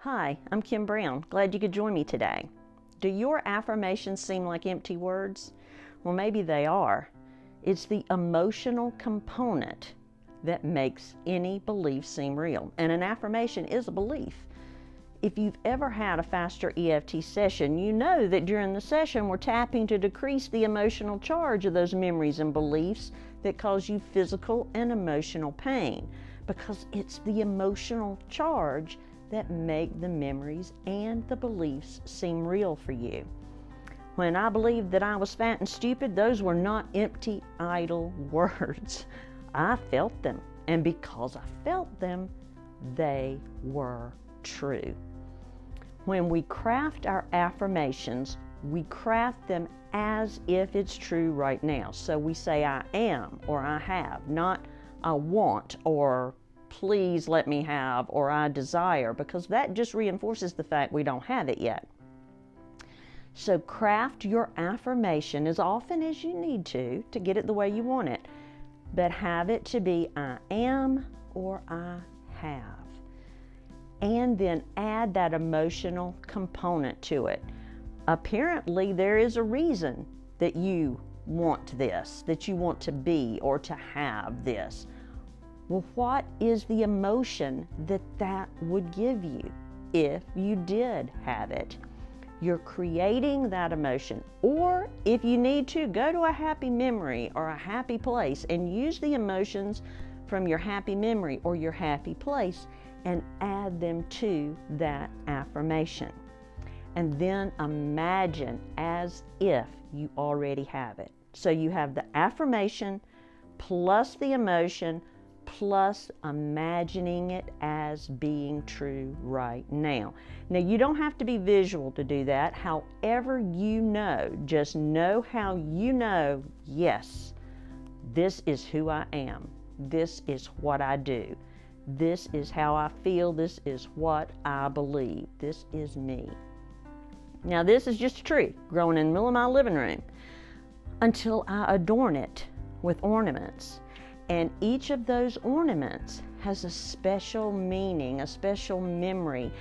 Hi, I'm Kim Brown. Glad you could join me today. Do your affirmations seem like empty words? Well, maybe they are. It's the emotional component that makes any belief seem real. And an affirmation is a belief. If you've ever had a faster EFT session, you know that during the session we're tapping to decrease the emotional charge of those memories and beliefs that cause you physical and emotional pain, because it's the emotional charge that make the memories and the beliefs seem real for you. When I believed that I was fat and stupid, those were not empty, idle words. I felt them, and because I felt them, they were true. When we craft our affirmations, we craft them as if it's true right now. So we say I am or I have, not I want or please let me have or I desire, because that just reinforces the fact we don't have it yet. So craft your affirmation as often as you need to get it the way you want it, but have it to be I am or I have. And then add that emotional component to it. Apparently there is a reason that you want this, that you want to be or to have this. Well, what is the emotion that would give you if you did have it? You're creating that emotion. Or if you need to, go to a happy memory or a happy place and use the emotions from your happy memory or your happy place and add them to that affirmation. And then imagine as if you already have it. So you have the affirmation plus the emotion plus imagining it as being true right now. Now, you don't have to be visual to do that. However you know, just know how you know, yes, this is who I am. This is what I do. This is how I feel. This is what I believe. This is me. Now, this is just a tree growing in the middle of my living room until I adorn it with ornaments. And each of those ornaments has a special meaning, a special memory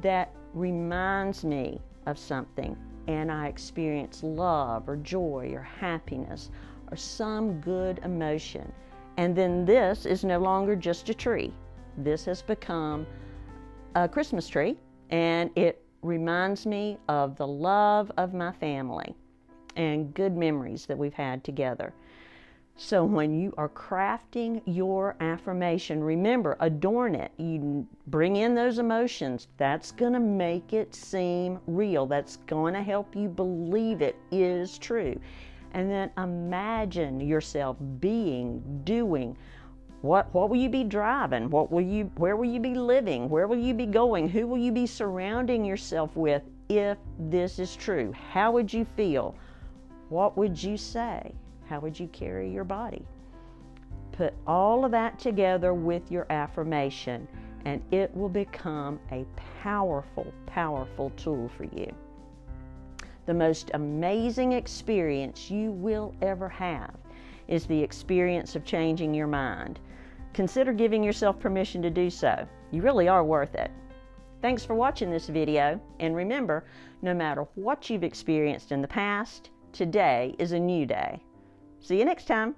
that reminds me of something. And I experience love or joy or happiness or some good emotion. And then this is no longer just a tree. This has become a Christmas tree, and it reminds me of the love of my family and good memories that we've had together. So when you are crafting your affirmation, remember, adorn it. You bring in those emotions. That's going to make it seem real. That's going to help you believe it is true. And then imagine yourself being, doing. What will you be driving? Where will you be living? Where will you be going? Who will you be surrounding yourself with if this is true? How would you feel? What would you say? How would you carry your body? Put all of that together with your affirmation, and it will become a powerful, powerful tool for you. The most amazing experience you will ever have is the experience of changing your mind. Consider giving yourself permission to do so. You really are worth it. Thanks for watching this video, and remember, no matter what you've experienced in the past, today is a new day. See you next time.